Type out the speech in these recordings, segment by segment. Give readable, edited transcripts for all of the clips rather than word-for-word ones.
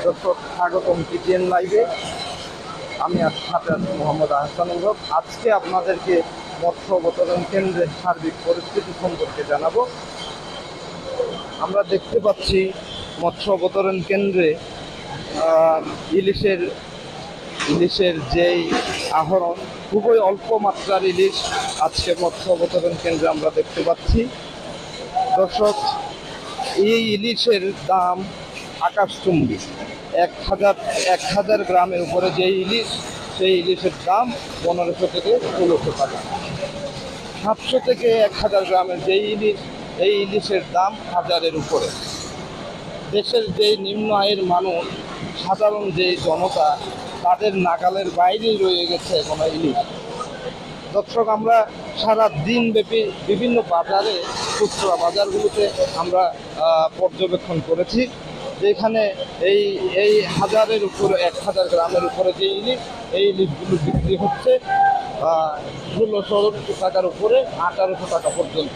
দর্শক, স্বাগতম টিটিএন লাইভে। আমি সাথে আছি মোহাম্মদ আহসানুল হক। আজকে আপনাদেরকে মৎস্য অবতরণ কেন্দ্রের সার্বিক পরিস্থিতি সম্পর্কে জানাবো। আমরা দেখতে পাচ্ছি মৎস্য অবতরণ কেন্দ্রে ইলিশের যেই আহরণ, খুবই অল্প মাত্রার ইলিশ আজকে মৎস্য অবতরণ কেন্দ্রে আমরা দেখতে পাচ্ছি। দর্শক, এই ইলিশের দাম আকাশচুম্বী। 1000 গ্রামের উপরে যে ইলিশ, সেই ইলিশের দাম 1500 থেকে 1600 টাকা। 700 থেকে 1000 গ্রামের যে ইলিশ, এই ইলিশের দাম 1000-এর উপরে। দেশের যে নিম্ন আয়ের মানুষ, সাধারণ যে জনতা, তাদের নাগালের বাইরেই রয়ে গেছে এখন ইলিশ। দর্শক, আমরা সারা দিন ব্যাপী বিভিন্ন বাজারে, খুচরা বাজারগুলোতে আমরা পর্যবেক্ষণ করেছি, যেখানে এই 1000-এর উপরে, 1000 গ্রামের উপরে যে ইলিশ, এই ইলিশগুলো বিক্রি হচ্ছে 1600 টাকার উপরে, 1800 টাকা পর্যন্ত।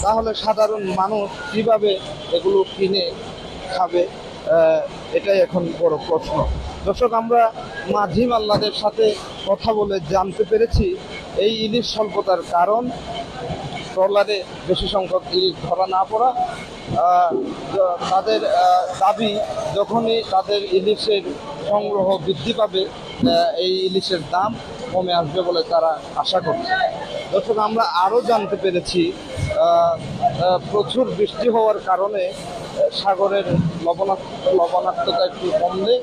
তাহলে সাধারণ মানুষ কীভাবে এগুলো কিনে খাবে, এটাই এখন বড় প্রশ্ন। দর্শক, আমরা মাঝি মাল্লাদের সাথে কথা বলে জানতে পেরেছি এই ইলিশ স্বল্পতার কারণ ট্রলারে বেশি সংখ্যক ইলিশ ধরা না পড়া। তাদের দাবি, যখনই তাদের ইলিশের সংগ্রহ বৃদ্ধি পাবে, এই ইলিশের দাম কমে আসবে বলে তারা আশা করছে। দর্শক, আমরা আরও জানতে পেরেছি প্রচুর বৃষ্টি হওয়ার কারণে সাগরের লবণাক্ততা একটু কমলে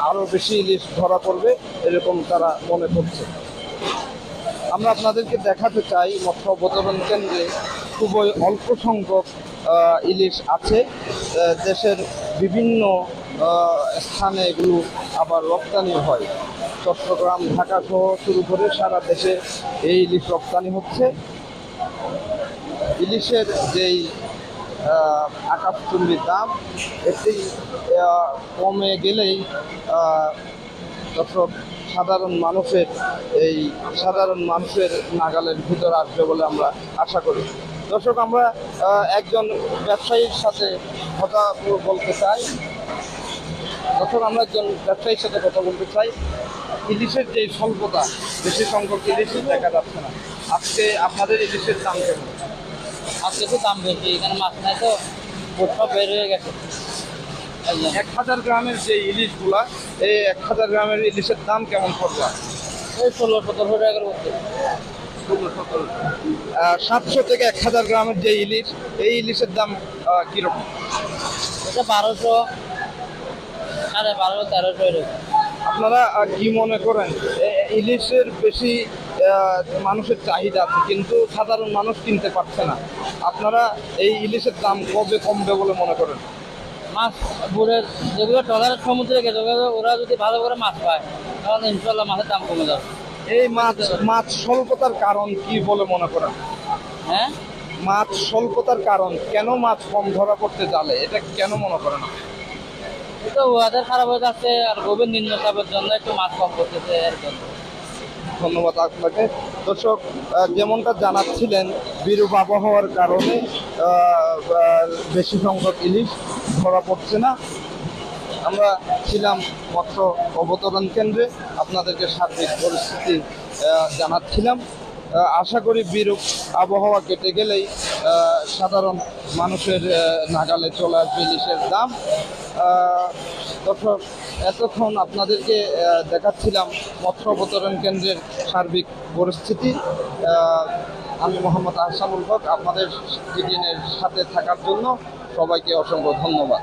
আরও বেশি ইলিশ ধরা পড়বে, এরকম তারা মনে করছে। আমরা আপনাদেরকে দেখাতে চাই মৎস্য অবতরণ কেন্দ্রে খুবই অল্প সংখ্যক ইলিশ আছে। দেশের বিভিন্ন স্থানে এগুলো আবার রপ্তানি হয়। চট্টগ্রাম, ঢাকা সহ শুরু করে সারা দেশে এই ইলিশ রপ্তানি হচ্ছে। ইলিশের যেই আকাশচুম্বী দাম, এটি কমে গেলেই দর্শক, সাধারণ মানুষের নাগালের ভিতর আসবে বলে আমরা আশা করি। দর্শক, আমরা একজন ব্যবসায়ীর সাথে কথা বলতে চাই। ইলিশের যে স্বল্পতা, বেশি সংখ্যক ইলিশ দেখা যাচ্ছে না। আজকে আপনাদের ইলিশের দাম কেমন? আজকে তো দাম বেশি, এখানে মাছ নাই তো, সব বের হয়ে গেছে। 1000 গ্রামের যে ইলিশগুলা, এই 1000 গ্রামের ইলিশের দাম কেমন পড়বে? ওই 1600-1700 টাকার মধ্যে। 700 থেকে 1000 গ্রামের যে ইলিশ, এই ইলিশের দাম কীরকম? এটা 1200, 1250, 1300 এরকম। আপনারা কি মনে করেন, ইলিশের বেশি মানুষের চাহিদা আছে, কিন্তু সাধারণ মানুষ কিনতে পারছে না? আপনারা এই ইলিশের দাম কবে কমবে বলে মনে করেন? মাছ বুড়ের যেগুলো ট্রলারের সমুদ্রে গেছে, ওরা যদি ভালো করে মাছ পায়, তাহলে ইনশাল্লাহ মাছের দাম কমে যাবে। এই মাছ স্বল্পতার কারণ কি বলে মনে করেন? হ্যাঁ, মাছ স্বল্পতার কারণ কেন? মাছ কম ধরা করতে জালে, এটা কেন মনে করেন? এটা ওয়াদার খারাপ হয়ে যাচ্ছে, আর গভীর নিম্নচাপের জন্য একটু মাছ কম করতেছে, এর জন্য। ধন্যবাদ আপনাকে। দর্শক, যেমনটা জানাচ্ছিলেন, বিরূপ আবহাওয়ার কারণে বেশি সংখ্যক ইলিশ ধরা পড়ছে না। আমরা ছিলাম মৎস্য অবতরণ কেন্দ্রে, আপনাদেরকে সার্বিক পরিস্থিতি জানাচ্ছিলাম। আশা করি বিরূপ আবহাওয়া কেটে গেলেই সাধারণ মানুষের নাগালে চলে আসবে ইলিশের দাম। দর্শক, এতক্ষণ আপনাদেরকে দেখাচ্ছিলাম মৎস্য অবতরণ কেন্দ্রের সার্বিক পরিস্থিতি। আমি মোহাম্মদ আহসানুল হক, আপনাদের টিটিএনের সাথে থাকার জন্য সবাইকে অসংখ্য ধন্যবাদ।